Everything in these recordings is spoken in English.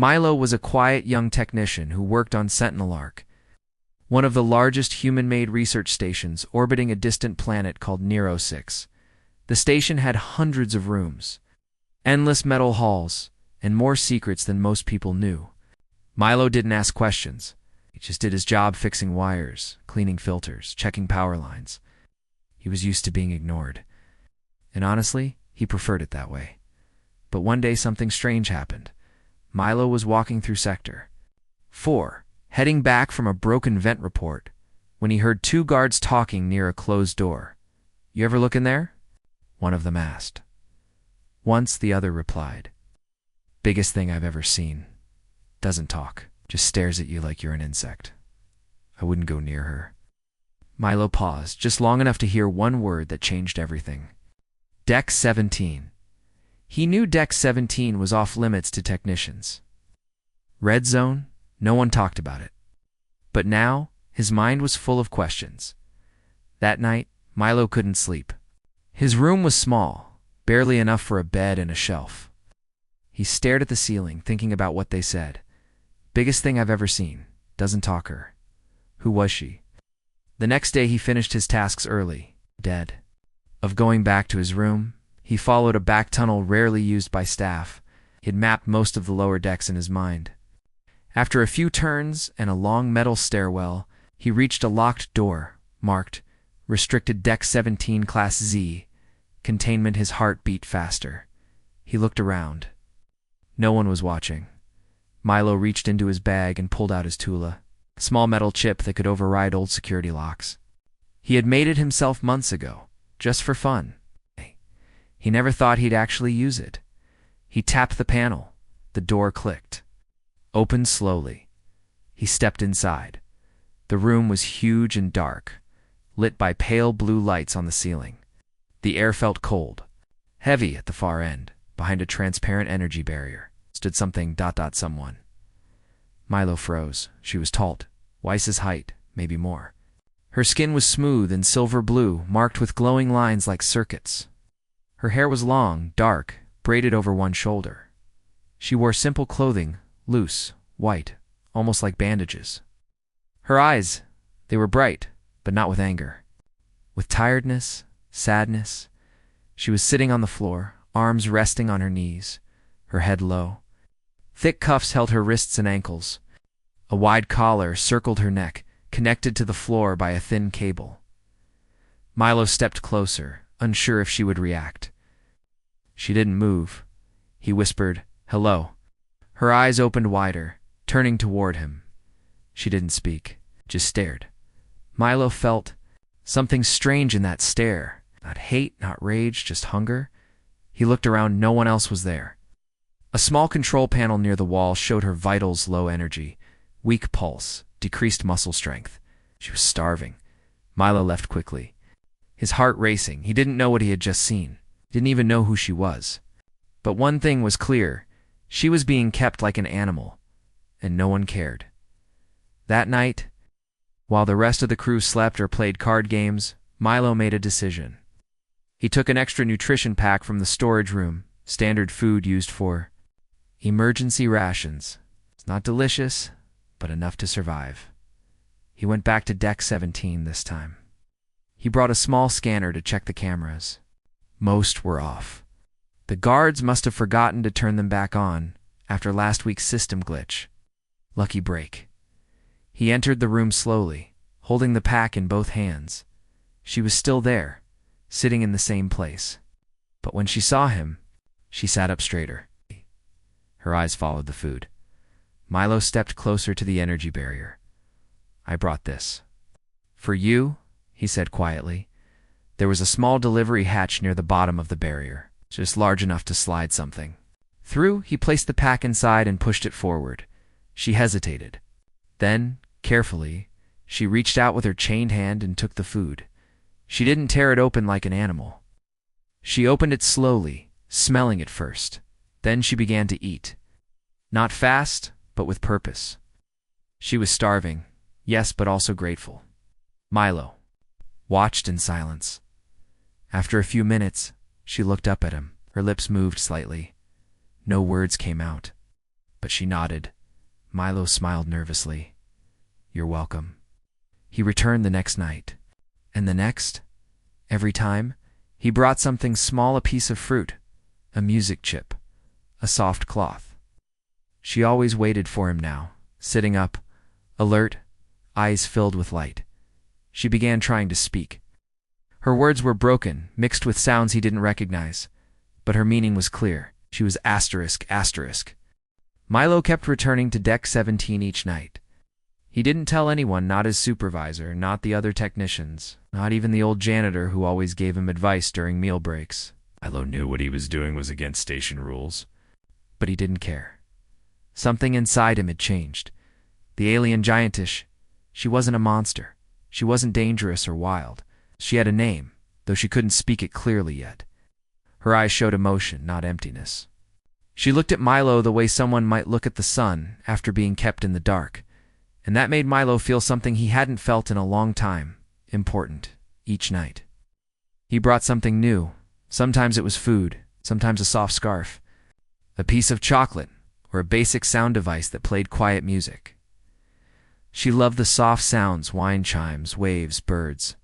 Milo was a quiet young technician who worked on Sentinel Arc, one of the largest human-made research stations orbiting a distant planet called Nero 6. The station had hundreds of rooms, endless metal halls, and more secrets than most people knew. Milo didn't ask questions. He just did his job fixing wires, cleaning filters, checking power lines. He was used to being ignored. And honestly, he preferred it that way. But one day something strange happened. Milo was walking through Sector 4, heading back from a broken vent report, when he heard two guards talking near a closed door. "You ever look in there?" one of them asked. "Once," the other replied. "Biggest thing I've ever seen. Doesn't talk, just stares at you like you're an insect. I wouldn't go near her." Milo paused, just long enough to hear one word that changed everything. Deck 17. He knew Deck 17 was off limits to technicians. Red zone? No one talked about it. But now, his mind was full of questions. That night, Milo couldn't sleep. His room was small, barely enough for a bed and a shelf. He stared at the ceiling, thinking about what they said. Biggest thing I've ever seen. Doesn't talk her. Who was she? The next day he finished his tasks early, dead. Of going back to his room, he followed a back tunnel rarely used by staff. He'd mapped most of the lower decks in his mind. After a few turns and a long metal stairwell, he reached a locked door, marked, "Restricted Deck 17 Class Z." Containment. His heart beat faster. He looked around. No one was watching. Milo reached into his bag and pulled out his Tula, a small metal chip that could override old security locks. He had made it himself months ago, just for fun. He never thought he'd actually use it. He tapped the panel. The door clicked. Opened slowly. He stepped inside. The room was huge and dark, lit by pale blue lights on the ceiling. The air felt cold. Heavy at the far end, behind a transparent energy barrier, stood something. Someone. Milo froze. She was tall, Weiss's height, maybe more. Her skin was smooth and silver blue, marked with glowing lines like circuits. Her hair was long, dark, braided over one shoulder. She wore simple clothing, loose, white, almost like bandages. Her eyes, they were bright, but not with anger. With tiredness, sadness. She was sitting on the floor, arms resting on her knees, her head low. Thick cuffs held her wrists and ankles. A wide collar circled her neck, connected to the floor by a thin cable. Milo stepped closer, unsure if she would react. She didn't move. He whispered, "Hello." Her eyes opened wider, turning toward him. She didn't speak, just stared. Milo felt something strange in that stare. Not hate, not rage, just hunger. He looked around. No one else was there. A small control panel near the wall showed her vitals: low energy, weak pulse, decreased muscle strength. She was starving. Milo left quickly, his heart racing. He didn't know what he had just seen. Didn't even know who she was. But one thing was clear. She was being kept like an animal, and no one cared. That night, while the rest of the crew slept or played card games, Milo made a decision. He took an extra nutrition pack from the storage room, standard food used for emergency rations. It's not delicious, but enough to survive. He went back to Deck 17 this time. He brought a small scanner to check the cameras. Most were off. The guards must have forgotten to turn them back on after last week's system glitch. Lucky break. He entered the room slowly, holding the pack in both hands. She was still there, sitting in the same place. But when she saw him, she sat up straighter. Her eyes followed the food. Milo stepped closer to the energy barrier. "I brought this." "For you," he said quietly. There was a small delivery hatch near the bottom of the barrier, just large enough to slide something through. He placed the pack inside and pushed it forward. She hesitated. Then, carefully, she reached out with her chained hand and took the food. She didn't tear it open like an animal. She opened it slowly, smelling it first. Then she began to eat. Not fast, but with purpose. She was starving, yes, but also grateful. Milo watched in silence. After a few minutes, she looked up at him. Her lips moved slightly. No words came out. but she nodded. Milo smiled nervously. "You're welcome." He returned the next night. And the next. Every time, he brought something small, a piece of fruit, a music chip, a soft cloth. She always waited for him now, sitting up, alert, eyes filled with light. She began trying to speak. Her words were broken, mixed with sounds he didn't recognize, but her meaning was clear. She was asterisk, asterisk. Milo kept returning to Deck 17 each night. He didn't tell anyone, not his supervisor, not the other technicians, not even the old janitor who always gave him advice during meal breaks. Milo knew what he was doing was against station rules, but he didn't care. Something inside him had changed. The alien giantess, she wasn't a monster. She wasn't dangerous or wild. She had a name, though she couldn't speak it clearly yet. Her eyes showed emotion, not emptiness. She looked at Milo the way someone might look at the sun after being kept in the dark, and that made Milo feel something he hadn't felt in a long time, important, each night. He brought something new. Sometimes it was food, sometimes a soft scarf, a piece of chocolate, or a basic sound device that played quiet music. She loved the soft sounds, wind chimes, waves, birds.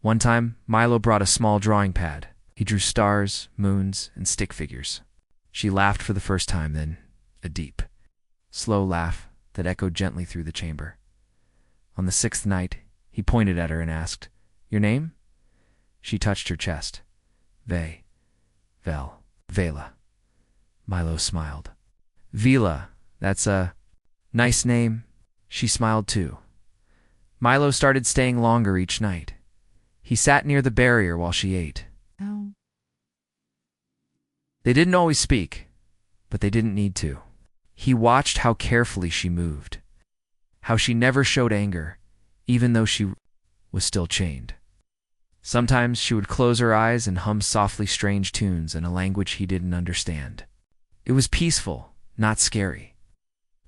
One time, Milo brought a small drawing pad. He drew stars, moons, and stick figures. She laughed for the first time, then a deep, slow laugh that echoed gently through the chamber. On the 6th night, he pointed at her and asked, "Your name?" She touched her chest. Vela. Milo smiled. "Vila, that's a nice name." She smiled too. Milo started staying longer each night. He sat near the barrier while she ate. Oh. They didn't always speak, but they didn't need to. He watched how carefully she moved, how she never showed anger, even though she was still chained. Sometimes she would close her eyes and hum softly strange tunes in a language he didn't understand. It was peaceful, not scary.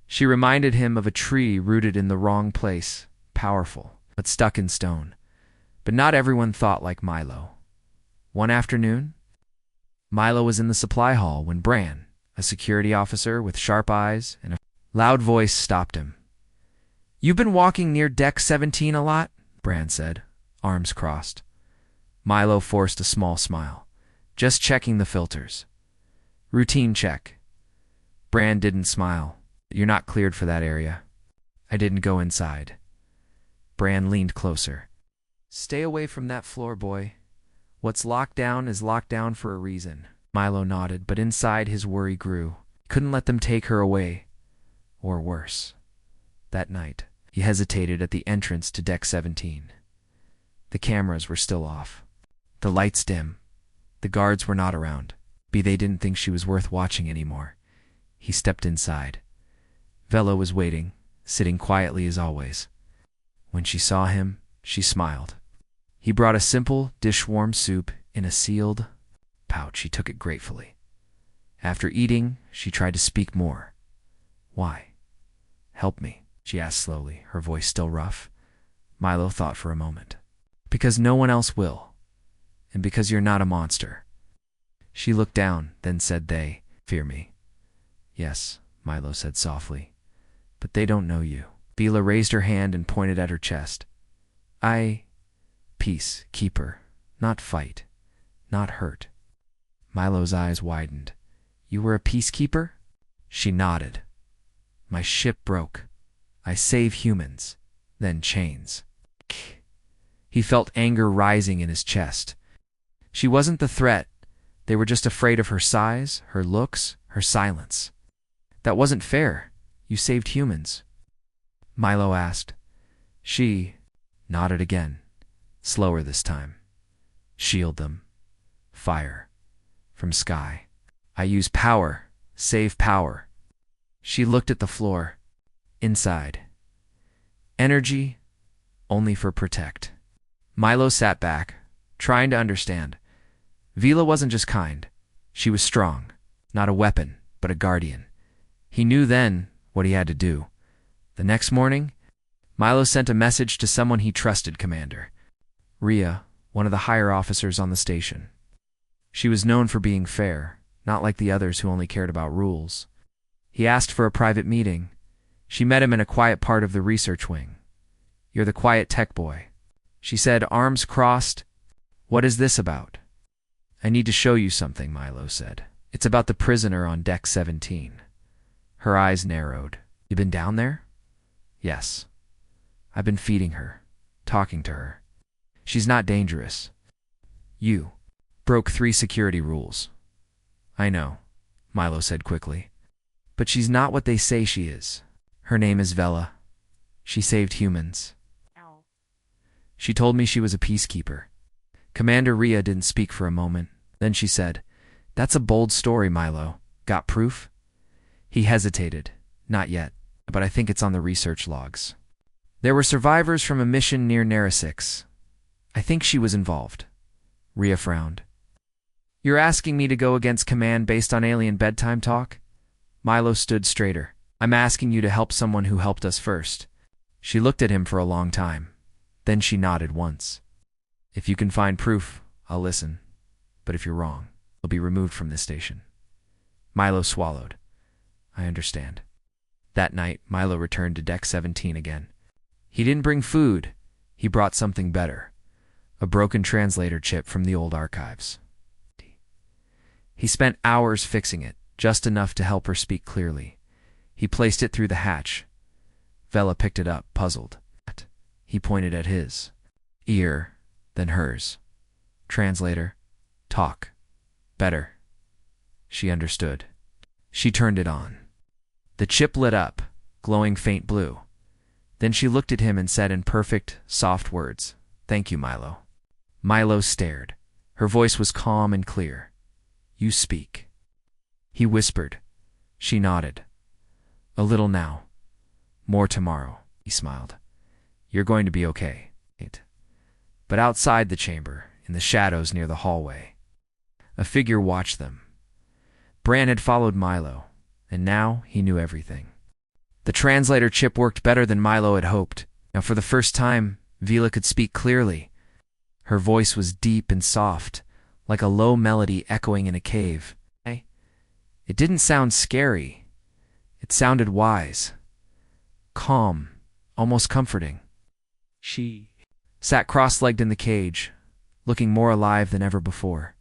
She reminded him of a tree rooted in the wrong place, powerful, but stuck in stone. But not everyone thought like Milo. One afternoon, Milo was in the supply hall when Bran, a security officer with sharp eyes and a loud voice, stopped him. "You've been walking near Deck 17 a lot?" Bran said, arms crossed. Milo forced a small smile. "Just checking the filters." "Routine check." Bran didn't smile. "You're not cleared for that area." "I didn't go inside." Bran leaned closer. "Stay away from that floor, boy. What's locked down is locked down for a reason." Milo nodded, but inside his worry grew. He couldn't let them take her away. Or worse. That night, he hesitated at the entrance to Deck 17. The cameras were still off. The lights dim. The guards were not around. They didn't think she was worth watching anymore. He stepped inside. Vela was waiting, sitting quietly as always. When she saw him, she smiled. He brought a simple, dish-warm soup in a sealed pouch. She took it gratefully. After eating, she tried to speak more. "Why? Help me," she asked slowly, her voice still rough. Milo thought for a moment. "Because no one else will. And because you're not a monster." She looked down, then said, "They fear me." "Yes," Milo said softly. "But they don't know you." Vila raised her hand and pointed at her chest. Peace, keeper, not fight, not hurt." Milo's eyes widened. "You were a peacekeeper?" She nodded. "My ship broke. I save humans, then chains." He felt anger rising in his chest. She wasn't the threat. They were just afraid of her size, her looks, her silence. "That wasn't fair. You saved humans." Milo asked. She nodded again, slower this time. "Shield them. Fire. From sky. I use power. Save power." She looked at the floor. Inside. Energy, only for protect. Milo sat back, trying to understand. Vila wasn't just kind. She was strong. Not a weapon, but a guardian. He knew then what he had to do. The next morning, Milo sent a message to someone he trusted, Commander Rhea, one of the higher officers on the station. She was known for being fair, not like the others who only cared about rules. He asked for a private meeting. She met him in a quiet part of the research wing. "You're the quiet tech boy," she said, arms crossed. "What is this about?" "I need to show you something," Milo said. "It's about the prisoner on deck 17. Her eyes narrowed. "You been down there?" "Yes. I've been feeding her, talking to her. She's not dangerous. You broke 3 security rules." "I know," Milo said quickly. "But she's not what they say she is. Her name is Vela. She saved humans. She told me she was a peacekeeper." Commander Rhea didn't speak for a moment. Then she said, "That's a bold story, Milo. Got proof?" He hesitated. "Not yet, but I think it's on the research logs. There were survivors from a mission near Narasix. I think she was involved." Rhea frowned. "You're asking me to go against command based on alien bedtime talk?" Milo stood straighter. "I'm asking you to help someone who helped us first." She looked at him for a long time. Then she nodded once. "If you can find proof, I'll listen. But if you're wrong, you'll be removed from this station." Milo swallowed. "I understand." That night, Milo returned to Deck 17 again. He didn't bring food. He brought something better. A broken translator chip from the old archives. He spent hours fixing it, just enough to help her speak clearly. He placed it through the hatch. Vela picked it up, puzzled. He pointed at his ear, then hers. "Translator, talk. Better." She understood. She turned it on. The chip lit up, glowing faint blue. Then she looked at him and said in perfect, soft words, "Thank you, Milo." Milo stared. Her voice was calm and clear. "You speak." He whispered. She nodded. "A little now. More tomorrow," he smiled. "You're going to be okay." But outside the chamber, in the shadows near the hallway, a figure watched them. Bran had followed Milo, and now he knew everything. The translator chip worked better than Milo had hoped. Now for the first time, Vela could speak clearly. Her voice was deep and soft, like a low melody echoing in a cave. It didn't sound scary. It sounded wise, calm, almost comforting. She sat cross-legged in the cage, looking more alive than ever before.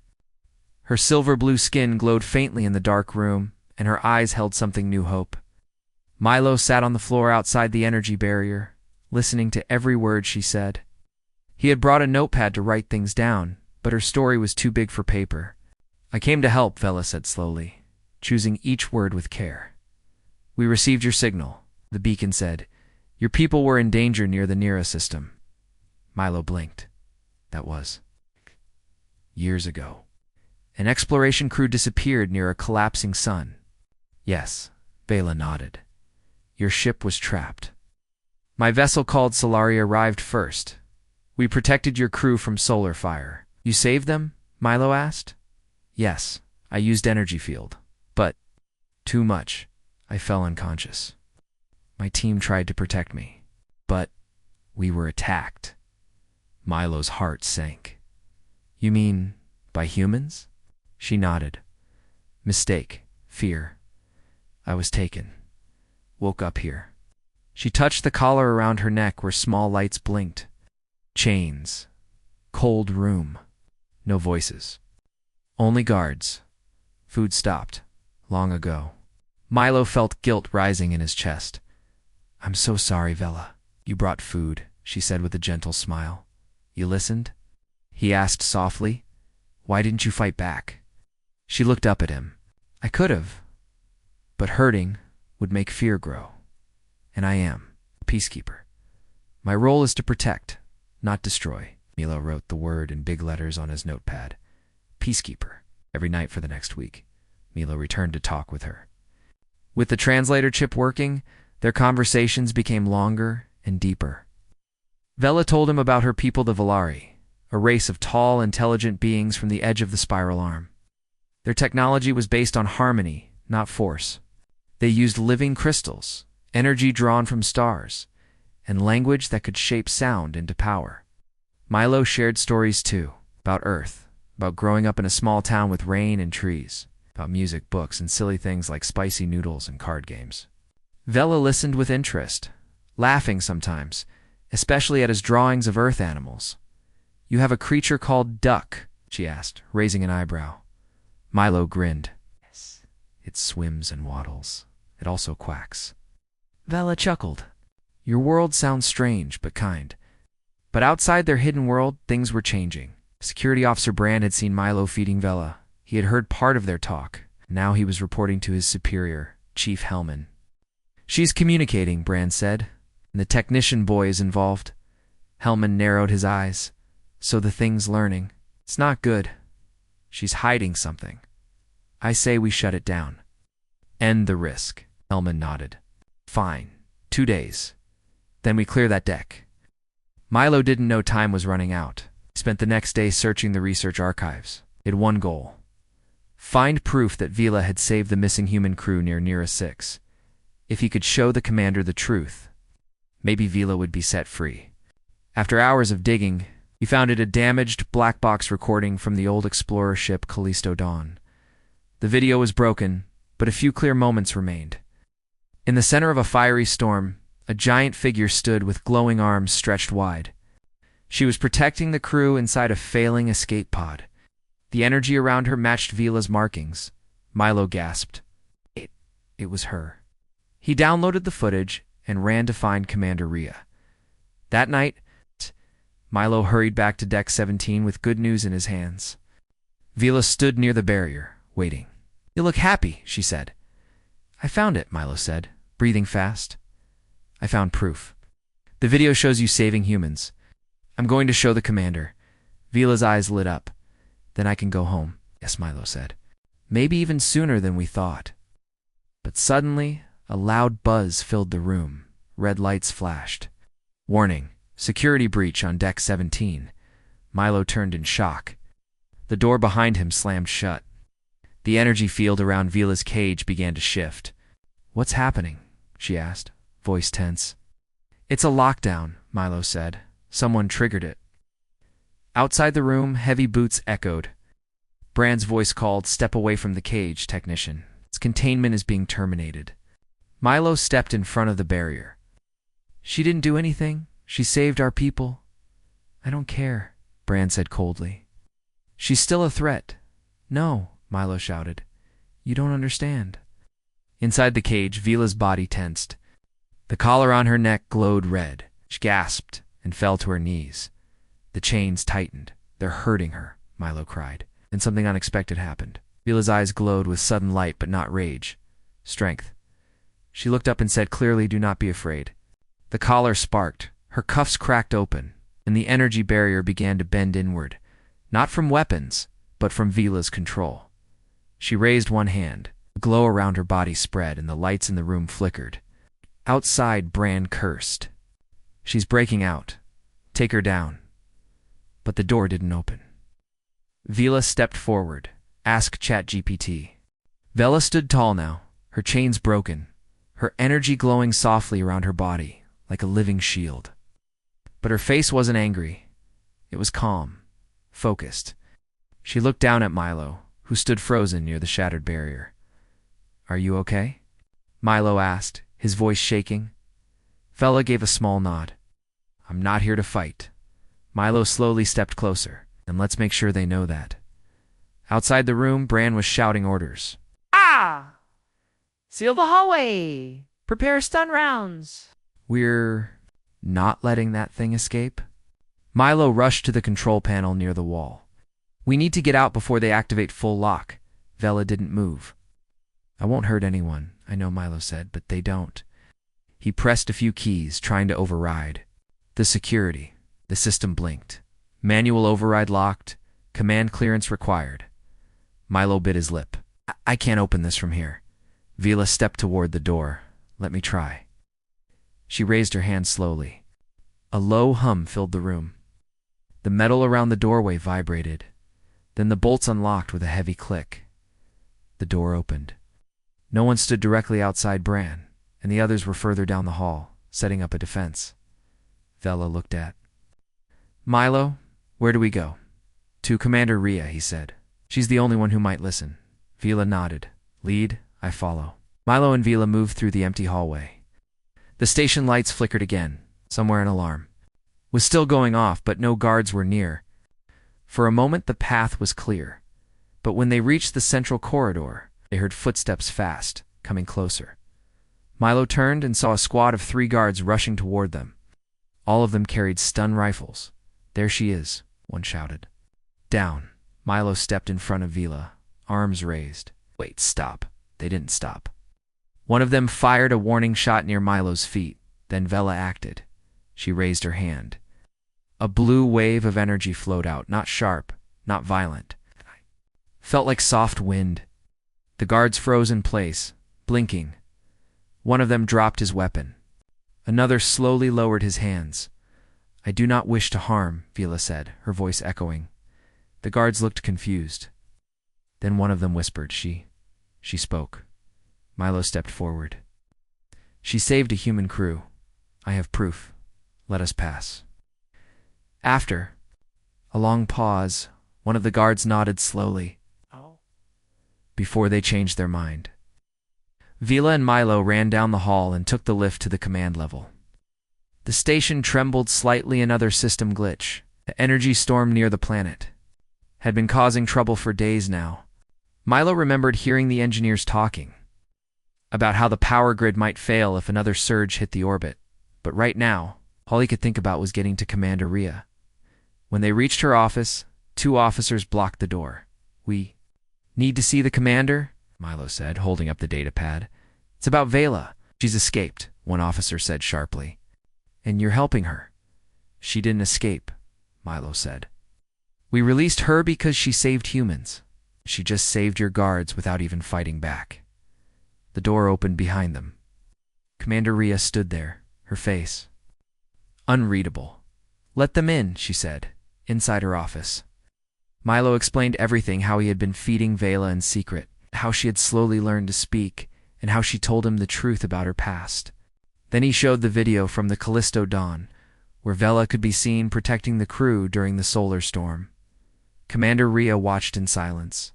Her silver-blue skin glowed faintly in the dark room, and her eyes held something new hope. Milo sat on the floor outside the energy barrier, listening to every word she said. He had brought a notepad to write things down, but her story was too big for paper. "I came to help," Vela said slowly, choosing each word with care. "We received your signal," the beacon said. "Your people were in danger near the Nera system." Milo blinked. That was years ago. An exploration crew disappeared near a collapsing sun. "Yes," Vela nodded. "Your ship was trapped. My vessel called Solari arrived first. We protected your crew from solar fire." "You saved them?" Milo asked. "Yes, I used energy field. But too much. I fell unconscious. My team tried to protect me, but we were attacked." Milo's heart sank. "You mean by humans?" She nodded. "Mistake. Fear. I was taken. Woke up here." She touched the collar around her neck where small lights blinked. Chains. Cold room. No voices. Only guards. Food stopped. Long ago. Milo felt guilt rising in his chest. "I'm so sorry, Vela." "You brought food," she said with a gentle smile. "You listened?" He asked softly. "Why didn't you fight back?" She looked up at him. "I could have. But hurting would make fear grow. And I am a peacekeeper. My role is to protect, not destroy." Milo wrote the word in big letters on his notepad. Peacekeeper. Every night for the next week, Milo returned to talk with her. With the translator chip working, their conversations became longer and deeper. Vela told him about her people, the Volari, a race of tall, intelligent beings from the edge of the spiral arm. Their technology was based on harmony, not force. They used living crystals, energy drawn from stars, and language that could shape sound into power. Milo shared stories too, about Earth, about growing up in a small town with rain and trees. about music, books, and silly things like spicy noodles and card games. Vela listened with interest, laughing sometimes, especially at his drawings of earth animals. "You have a creature called duck?" she asked, raising an eyebrow. Milo grinned. "Yes. It swims and waddles. It also quacks." Vela chuckled. "Your world sounds strange, but kind." But outside their hidden world, things were changing. Security Officer Brand had seen Milo feeding Vela. He had heard part of their talk. Now he was reporting to his superior, Chief Hellman. "She's communicating," Brand said. "And the technician boy is involved." Hellman narrowed his eyes. "So the thing's learning. It's not good. She's hiding something. I say we shut it down. End the risk." Hellman nodded. "Fine. 2 days. Then we clear that deck." Milo didn't know time was running out. He spent the next day searching the research archives. He had one goal: find proof that Vela had saved the missing human crew near Nera 6. If he could show the commander the truth, maybe Vela would be set free. After hours of digging, he found a damaged black box recording from the old explorer ship Callisto Dawn. The video was broken, but a few clear moments remained. In the center of a fiery storm, a giant figure stood with glowing arms stretched wide. She was protecting the crew inside a failing escape pod. The energy around her matched Vela's markings. Milo gasped. It was her. He downloaded the footage and ran to find Commander Rhea. That night, Milo hurried back to Deck 17 with good news in his hands. Vela stood near the barrier, waiting. "You look happy," she said. "I found it," Milo said, breathing fast. "I found proof. The video shows you saving humans. I'm going to show the commander." Vela's eyes lit up. "Then I can go home." "Yes," Milo said. "Maybe even sooner than we thought." But suddenly, a loud buzz filled the room. Red lights flashed. "Warning. Security breach on Deck 17. Milo turned in shock. The door behind him slammed shut. The energy field around Vela's cage began to shift. "What's happening?" she asked, voice tense. "It's a lockdown," Milo said. "Someone triggered it." Outside the room, heavy boots echoed. Brand's voice called, "Step away from the cage, technician. Its containment is being terminated." Milo stepped in front of the barrier. "She didn't do anything. She saved our people." "I don't care," Brand said coldly. "She's still a threat." "No," Milo shouted. "You don't understand." Inside the cage, Vela's body tensed. The collar on her neck glowed red. She gasped and fell to her knees. The chains tightened. "They're hurting her," Milo cried. Then something unexpected happened. Vela's eyes glowed with sudden light but not rage. Strength. She looked up and said clearly, "Do not be afraid." The collar sparked. Her cuffs cracked open, and the energy barrier began to bend inward. Not from weapons, but from Vela's control. She raised one hand. The glow around her body spread, and the lights in the room flickered. Outside, Brand cursed. "She's breaking out. Take her down." But the door didn't open. Vela stepped forward. Ask ChatGPT. Vela stood tall now, her chains broken, her energy glowing softly around her body, like a living shield. But her face wasn't angry. It was calm, focused. She looked down at Milo, who stood frozen near the shattered barrier. "Are you okay?" Milo asked, his voice shaking. Vela gave a small nod. "I'm not here to fight." Milo slowly stepped closer. "And let's make sure they know that." Outside the room, Bran was shouting orders. "Ah! Seal the hallway! Prepare stun rounds!" "We're not letting that thing escape?" Milo rushed to the control panel near the wall. "We need to get out before they activate full lock." Vela didn't move. "I won't hurt anyone," I know, Milo said, "but they don't." He pressed a few keys, trying to override. The security. The system blinked. Manual override locked. Command clearance required. Milo bit his lip. I can't open this from here." Vela stepped toward the door. "Let me try." She raised her hand slowly. A low hum filled the room. The metal around the doorway vibrated. Then the bolts unlocked with a heavy click. The door opened. No one stood directly outside Bran, and the others were further down the hall, setting up a defense. Vela looked at Milo. "Where do we go?" "To Commander Rhea," he said. "She's the only one who might listen." Vila nodded. Lead, I follow. Milo and Vila moved through the empty hallway. The station lights flickered again. Somewhere an alarm was still going off, but no guards were near. For a moment the path was clear, but when they reached the central corridor, they heard footsteps fast, coming closer. Milo turned and saw a squad of 3 guards rushing toward them. All of them carried stun rifles. There she is, one shouted. Down. Milo stepped in front of Vila, arms raised. Wait, stop. They didn't stop. One of them fired a warning shot near Milo's feet. Then Vela acted. She raised her hand. A blue wave of energy flowed out, not sharp, not violent. Felt like soft wind. The guards froze in place, blinking. One of them dropped his weapon. Another slowly lowered his hands. I do not wish to harm, Vila said, her voice echoing. The guards looked confused. Then one of them whispered, She spoke. Milo stepped forward. She saved a human crew. I have proof. Let us pass. After a long pause, one of the guards nodded slowly. Before they changed their mind. Vila and Milo ran down the hall and took the lift to the command level. The station trembled slightly, another system glitch. The energy storm near the planet had been causing trouble for days now. Milo remembered hearing the engineers talking about how the power grid might fail if another surge hit the orbit. But right now, all he could think about was getting to Commander Rhea. When they reached her office, 2 officers blocked the door. We need to see the commander, Milo said, holding up the data pad. It's about Vela. She's escaped, one officer said sharply. And you're helping her. She didn't escape, Milo said. We released her because she saved humans. She just saved your guards without even fighting back. The door opened behind them. Commander Rhea stood there, her face unreadable. Let them in, she said, inside her office. Milo explained everything, how he had been feeding Vela in secret, how she had slowly learned to speak, and how she told him the truth about her past. Then he showed the video from the Callisto Dawn, where Vela could be seen protecting the crew during the solar storm. Commander Rhea watched in silence.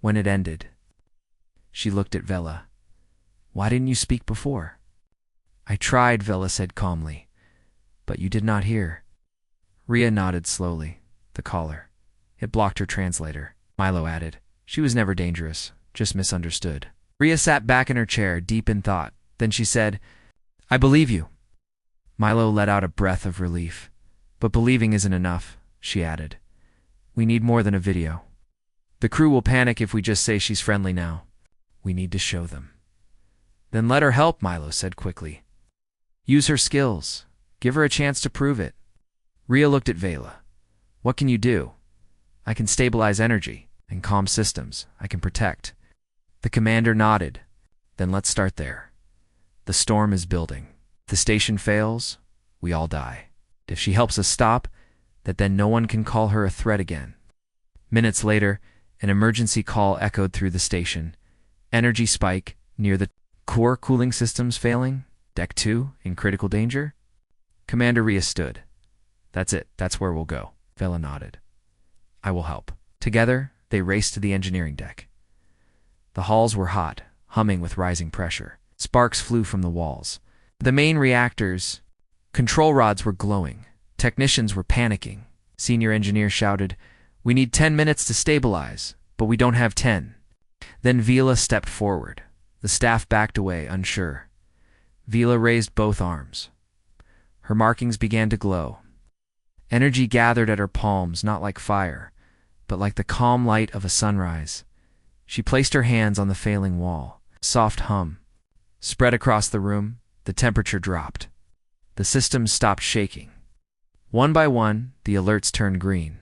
When it ended, she looked at Vela. Why didn't you speak before? I tried, Vela said calmly. But you did not hear. Rhea nodded slowly. The collar. It blocked her translator. Milo added. She was never dangerous, just misunderstood. Rhea sat back in her chair, deep in thought. Then she said, I believe you. Milo let out a breath of relief. But believing isn't enough, she added. We need more than a video. The crew will panic if we just say she's friendly now. We need to show them. Then let her help, Milo said quickly. Use her skills. Give her a chance to prove it. Rhea looked at Vela. What can you do? I can stabilize energy and calm systems. I can protect. The commander nodded. Then let's start there. The storm is building. If the station fails, we all die. If she helps us stop, then no one can call her a threat again. Minutes later, an emergency call echoed through the station. Energy spike near the core cooling systems failing. Deck 2 in critical danger. Commander Rhea stood. That's it. That's where we'll go. Vela nodded. I will help. Together, they raced to the engineering deck. The halls were hot, humming with rising pressure. Sparks flew from the walls. The main reactor's control rods were glowing. Technicians were panicking. Senior engineer shouted, We need 10 minutes to stabilize, but we don't have 10. Then Vila stepped forward. The staff backed away, unsure. Vila raised both arms. Her markings began to glow. Energy gathered at her palms, not like fire, but like the calm light of a sunrise. She placed her hands on the failing wall. Soft hum spread across the room. The temperature dropped. The systems stopped shaking. One by one, the alerts turned green.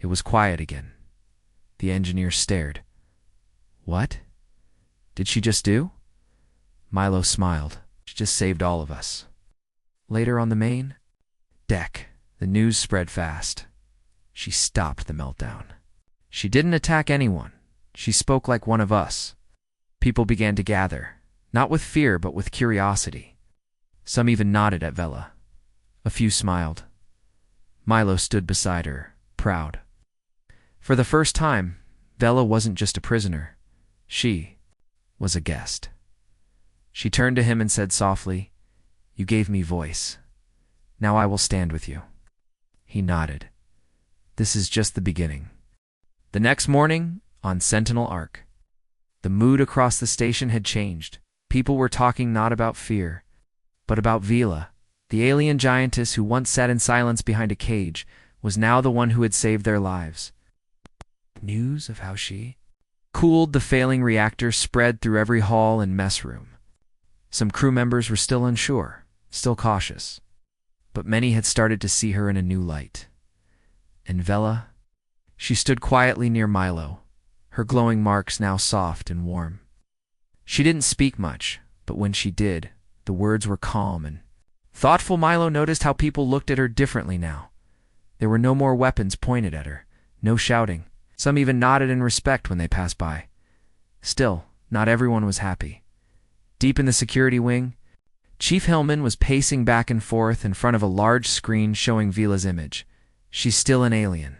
It was quiet again. The engineer stared. What did she just do? Milo smiled. She just saved all of us. Later on the main deck, the news spread fast. She stopped the meltdown. She didn't attack anyone. She spoke like one of us. People began to gather, not with fear but with curiosity. Some even nodded at Vela. A few smiled. Milo stood beside her, proud. For the first time, Vela wasn't just a prisoner. She was a guest. She turned to him and said softly, "You gave me voice. Now I will stand with you." He nodded. "This is just the beginning." The next morning, on Sentinel Arc, the mood across the station had changed. People were talking not about fear, but about Vela. The alien giantess who once sat in silence behind a cage was now the one who had saved their lives. News of how she cooled the failing reactor spread through every hall and mess room. Some crew members were still unsure, still cautious, but many had started to see her in a new light. And Vela, she stood quietly near Milo, her glowing marks now soft and warm. She didn't speak much, but when she did, the words were calm and thoughtful. Milo noticed how people looked at her differently now. There were no more weapons pointed at her, no shouting. Some even nodded in respect when they passed by. Still, not everyone was happy. Deep in the security wing, Chief Hillman was pacing back and forth in front of a large screen showing Vela's image. "She's still an alien,"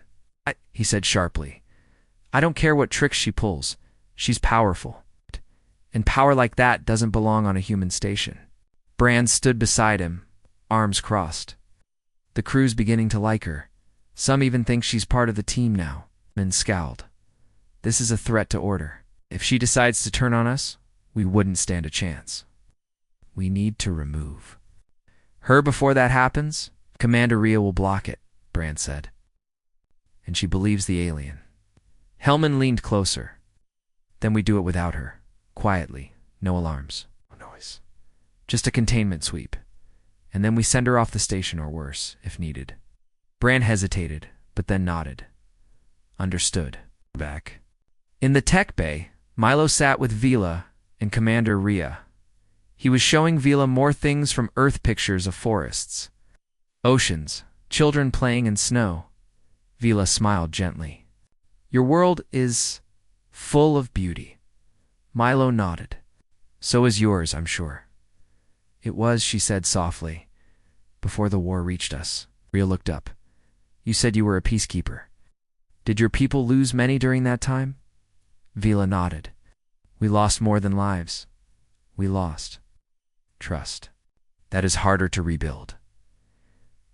he said sharply. "I don't care what tricks she pulls. She's powerful. And power like that doesn't belong on a human station." Brand stood beside him, arms crossed. "The crew's beginning to like her. Some even think she's part of the team now." Min scowled. "This is a threat to order. If she decides to turn on us, we wouldn't stand a chance. We need to remove her before that happens. Commander Rhea will block it," Brand said. "And she believes the alien." Hellman leaned closer. "Then we do it without her. Quietly. No alarms. No noise. Just a containment sweep. And then we send her off the station or worse, if needed." Brand hesitated, but then nodded. "Understood." Back in the tech bay, Milo sat with Vela and Commander Rhea. He was showing Vela more things from Earth pictures of forests, oceans, children playing in snow. Vela smiled gently. "Your world is full of beauty." Milo nodded. "So is yours, I'm sure." "It was," she said softly, "before the war reached us." Rhea looked up. "You said you were a peacekeeper. Did your people lose many during that time?" Vela nodded. "We lost more than lives. We lost trust. That is harder to rebuild."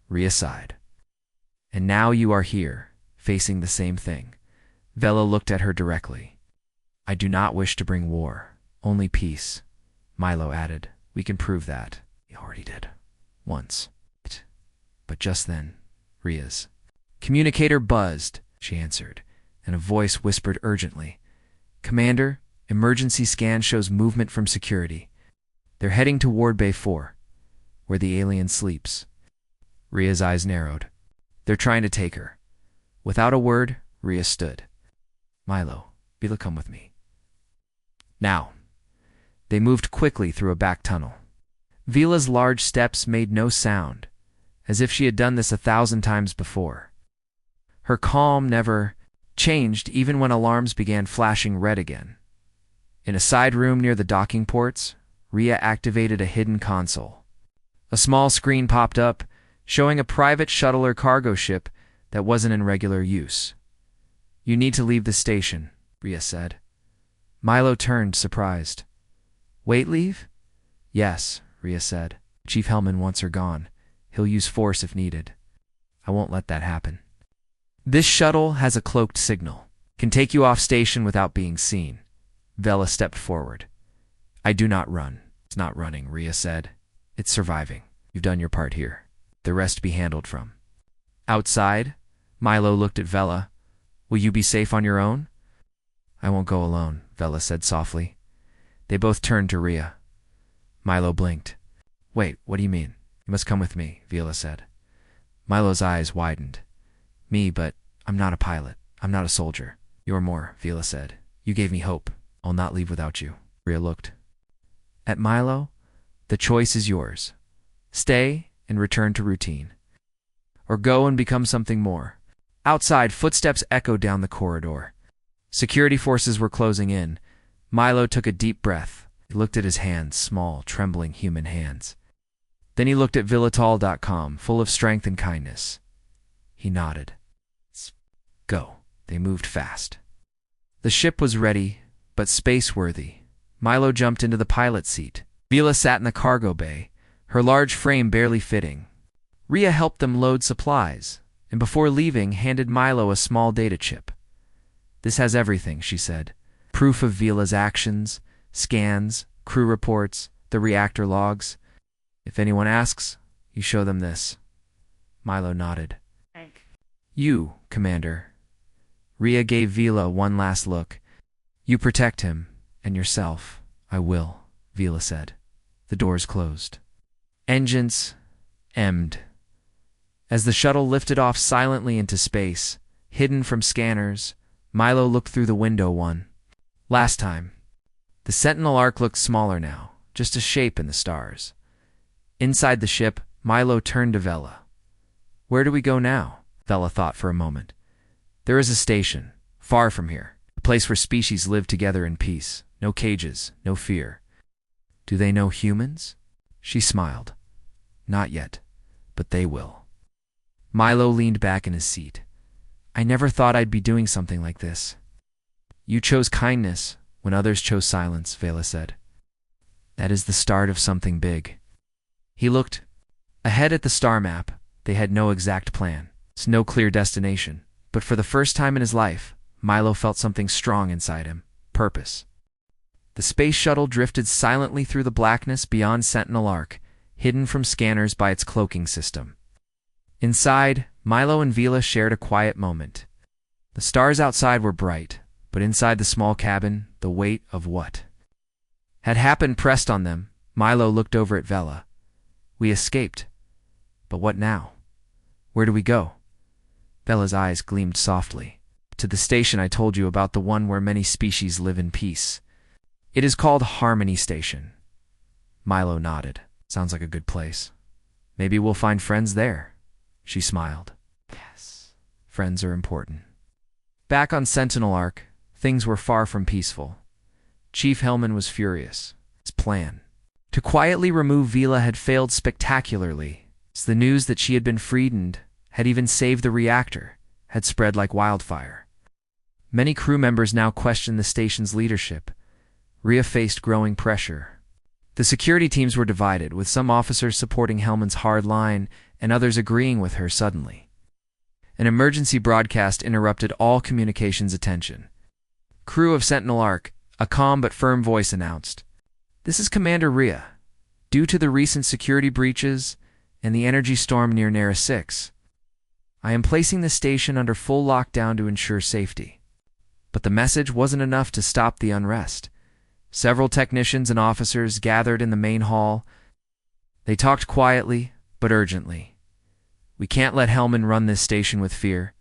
Rhea sighed. "And now you are here, facing the same thing." Vela looked at her directly. "I do not wish to bring war, only peace." Milo added, "We can prove that." He already did. Once. But just then, Rhea's communicator buzzed. She answered, and a voice whispered urgently, "Commander, emergency scan shows movement from security. They're heading to Ward Bay 4, where the alien sleeps." Rhea's eyes narrowed. "They're trying to take her." Without a word, Rhea stood. "Milo, Vela, come with me." Now. They moved quickly through a back tunnel. Vela's large steps made no sound, as if she had done this 1,000 times before. Her calm never changed even when alarms began flashing red again. In a side room near the docking ports, Rhea activated a hidden console. A small screen popped up, showing a private shuttle or cargo ship that wasn't in regular use. "You need to leave the station," Rhea said. Milo turned, surprised. "Wait leave?" "Yes," Rhea said. "Chief Hellman wants her gone. He'll use force if needed. I won't let that happen. This shuttle has a cloaked signal. Can take you off station without being seen." Vela stepped forward. "I do not run." "It's not running," Rhea said. "It's surviving. You've done your part here. The rest be handled from." Outside, Milo looked at Vela. "Will you be safe on your own?" "I won't go alone," Vela said softly. They both turned to Rhea. Milo blinked. "Wait, what do you mean?" "You must come with me," Vela said. Milo's eyes widened. "Me, but I'm not a pilot. I'm not a soldier." "You're more," Vela said. "You gave me hope. I'll not leave without you." Rhea looked at Milo. "The choice is yours. Stay and return to routine, or go and become something more." Outside, footsteps echoed down the corridor. Security forces were closing in. Milo took a deep breath. He looked at his hands, small, trembling human hands. Then he looked at Villatal.com, full of strength and kindness. He nodded. "Go." They moved fast. The ship was ready, but space-worthy. Milo jumped into the pilot's seat. Vila sat in the cargo bay, her large frame barely fitting. Rhea helped them load supplies, and before leaving handed Milo a small data chip. "This has everything," she said. "Proof of Vila's actions, scans, crew reports, the reactor logs. If anyone asks, you show them this." Milo nodded. "You, Commander." Rhea gave Vila one last look. "You protect him, and yourself." "I will," Vila said. The doors closed. Engines emmed. As the shuttle lifted off silently into space, hidden from scanners, Milo looked through the window one last time. The Sentinel Ark looked smaller now, just a shape in the stars. Inside the ship, Milo turned to Vela. "Where do we go now?" Vela thought for a moment. "There is a station, far from here, a place where species live together in peace. No cages, no fear." "Do they know humans?" She smiled. "Not yet, but they will." Milo leaned back in his seat. "I never thought I'd be doing something like this." "You chose kindness when others chose silence," Vela said. "That is the start of something big." He looked ahead at the star map. They had no exact plan, no clear destination, but for the first time in his life, Milo felt something strong inside him: purpose. The space shuttle drifted silently through the blackness beyond Sentinel Ark, hidden from scanners by its cloaking system. Inside, Milo and Vila shared a quiet moment. The stars outside were bright, but inside the small cabin, the weight of what had happened pressed on them. Milo looked over at Vela. "We escaped. But what now? Where do we go?" Vela's eyes gleamed softly. "To the station I told you about, the one where many species live in peace. It is called Harmony Station." Milo nodded. "Sounds like a good place. Maybe we'll find friends there." She smiled. "Yes, friends are important." Back on Sentinel Ark, things were far from peaceful. Chief Hellman was furious. His plan to quietly remove Vila had failed spectacularly. The news that she had been freed and had even saved the reactor had spread like wildfire. Many crew members now questioned the station's leadership. Rhea faced growing pressure. The security teams were divided, with some officers supporting Hellman's hard line and others agreeing with her suddenly. An emergency broadcast interrupted all communications attention. "Crew of Sentinel Ark," a calm but firm voice announced. "This is Commander Rhea. Due to the recent security breaches and the energy storm near Nera 6, I am placing the station under full lockdown to ensure safety." But the message wasn't enough to stop the unrest. Several technicians and officers gathered in the main hall. They talked quietly, but urgently. "We can't let Hellman run this station with fear,"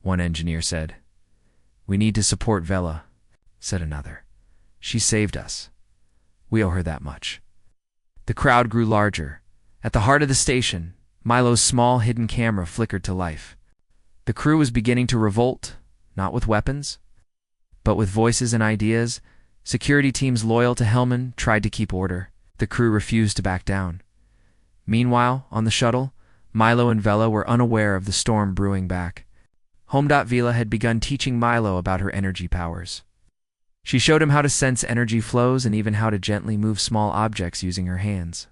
one engineer said. "We need to support Vela," said another. "She saved us. We owe her that much." The crowd grew larger. At the heart of the station, Milo's small hidden camera flickered to life. The crew was beginning to revolt, not with weapons, but with voices and ideas. Security teams loyal to Hellman tried to keep order. The crew refused to back down. Meanwhile, on the shuttle, Milo and Vela were unaware of the storm brewing back. Vila had begun teaching Milo about her energy powers. She showed him how to sense energy flows and even how to gently move small objects using her hands.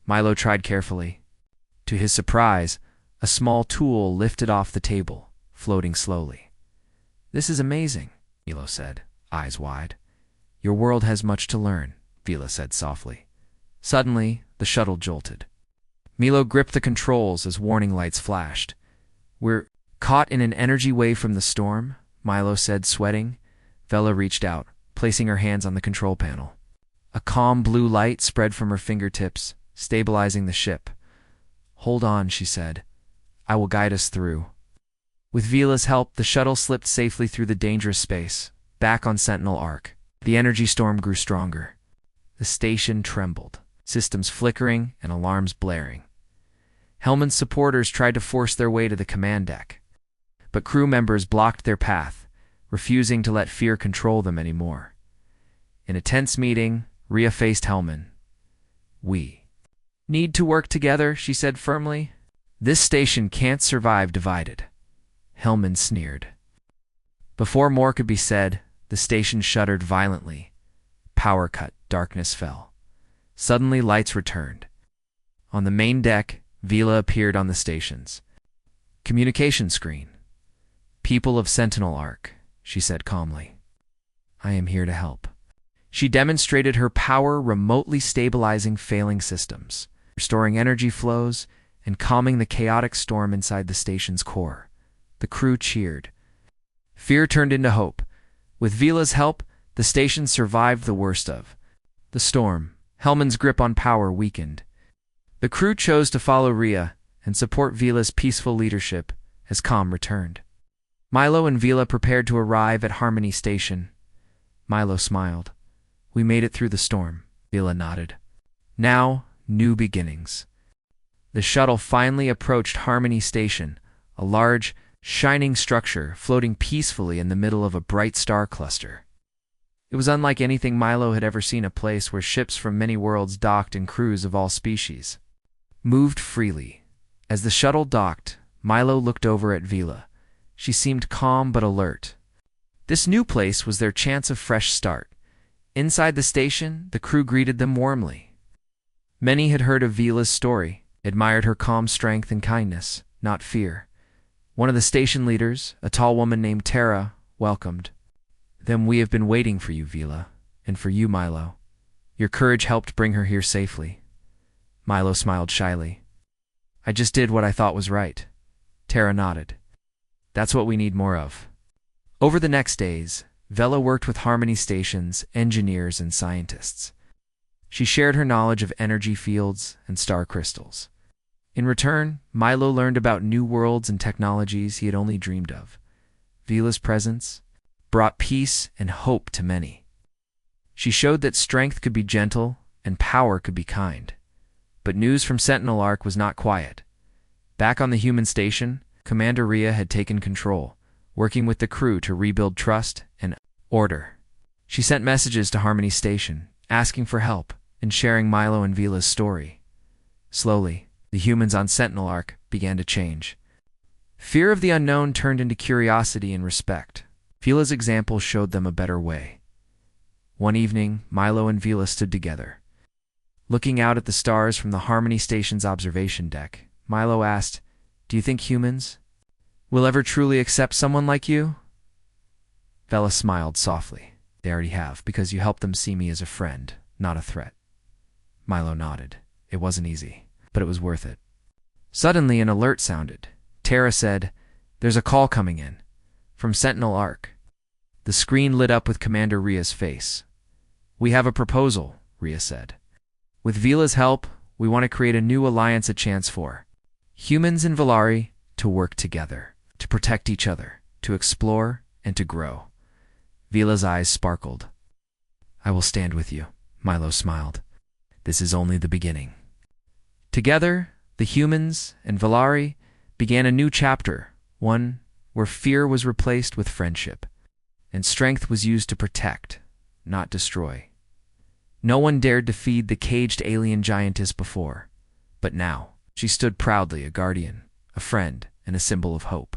Milo tried carefully. To his surprise, a small tool lifted off the table, floating slowly. "This is amazing," Milo said, eyes wide. "Your world has much to learn," Vila said softly. Suddenly, the shuttle jolted. Milo gripped the controls as warning lights flashed. "We're caught in an energy wave from the storm," Milo said, sweating. Vela reached out, placing her hands on the control panel. A calm blue light spread from her fingertips, stabilizing the ship. "Hold on," she said. "I will guide us through." With Vila's help, the shuttle slipped safely through the dangerous space, back on Sentinel Ark. The energy storm grew stronger. The station trembled, systems flickering and alarms blaring. Hellman's supporters tried to force their way to the command deck, but crew members blocked their path, refusing to let fear control them anymore. In a tense meeting, Rhea faced Hellman. "We need to work together," she said firmly. "This station can't survive divided." Hellman sneered. Before more could be said, the station shuddered violently. Power cut, darkness fell. Suddenly lights returned. On the main deck, Vila appeared on the station's communication screen. "People of Sentinel Arc," she said calmly. "I am here to help." She demonstrated her power remotely stabilizing failing systems, restoring energy flows, and calming the chaotic storm inside the station's core. The crew cheered. Fear turned into hope. With Vila's help, the station survived the worst of the storm. Hellman's grip on power weakened. The crew chose to follow Rhea and support Vila's peaceful leadership as calm returned. Milo and Vila prepared to arrive at Harmony Station. Milo smiled. "We made it through the storm," Vila nodded. "Now, new beginnings." The shuttle finally approached Harmony Station, a large, shining structure floating peacefully in the middle of a bright star cluster. It was unlike anything Milo had ever seen, a place where ships from many worlds docked and crews of all species moved freely. As the shuttle docked, Milo looked over at Vila. She seemed calm but alert. This new place was their chance of fresh start. Inside the station, the crew greeted them warmly. Many had heard of Vila's story, admired her calm strength and kindness, not fear. One of the station leaders, a tall woman named Tara, welcomed them. "We have been waiting for you, Vila, and for you, Milo. Your courage helped bring her here safely." Milo smiled shyly. "I just did what I thought was right." Tara nodded. "That's what we need more of." Over the next days, Vela worked with Harmony Station's engineers and scientists. She shared her knowledge of energy fields and star crystals. In return, Milo learned about new worlds and technologies he had only dreamed of. Vila's presence brought peace and hope to many. She showed that strength could be gentle and power could be kind. But news from Sentinel Arc was not quiet. Back on the human station, Commander Rhea had taken control, working with the crew to rebuild trust and order. She sent messages to Harmony Station, asking for help and sharing Milo and Vila's story. Slowly, the humans on Sentinel Arc began to change. Fear of the unknown turned into curiosity and respect. Vila's example showed them a better way. One evening, Milo and Vila stood together. Looking out at the stars from the Harmony Station's observation deck, Milo asked, "Do you think humans will ever truly accept someone like you?" Vela smiled softly. "They already have, because you helped them see me as a friend, not a threat." Milo nodded. It wasn't easy, but it was worth it. Suddenly, an alert sounded. Tara said, "There's a call coming in from Sentinel Arc." The screen lit up with Commander Rhea's face. "We have a proposal," Rhea said. "With Vila's help, we want to create a new alliance, a chance for humans and Valari to work together, to protect each other, to explore, and to grow." Vila's eyes sparkled. "I will stand with you," Milo smiled. "This is only the beginning." Together, the humans and Valari began a new chapter, one where fear was replaced with friendship, and strength was used to protect, not destroy. No one dared to feed the caged alien giantess before, but now she stood proudly, a guardian, a friend, and a symbol of hope.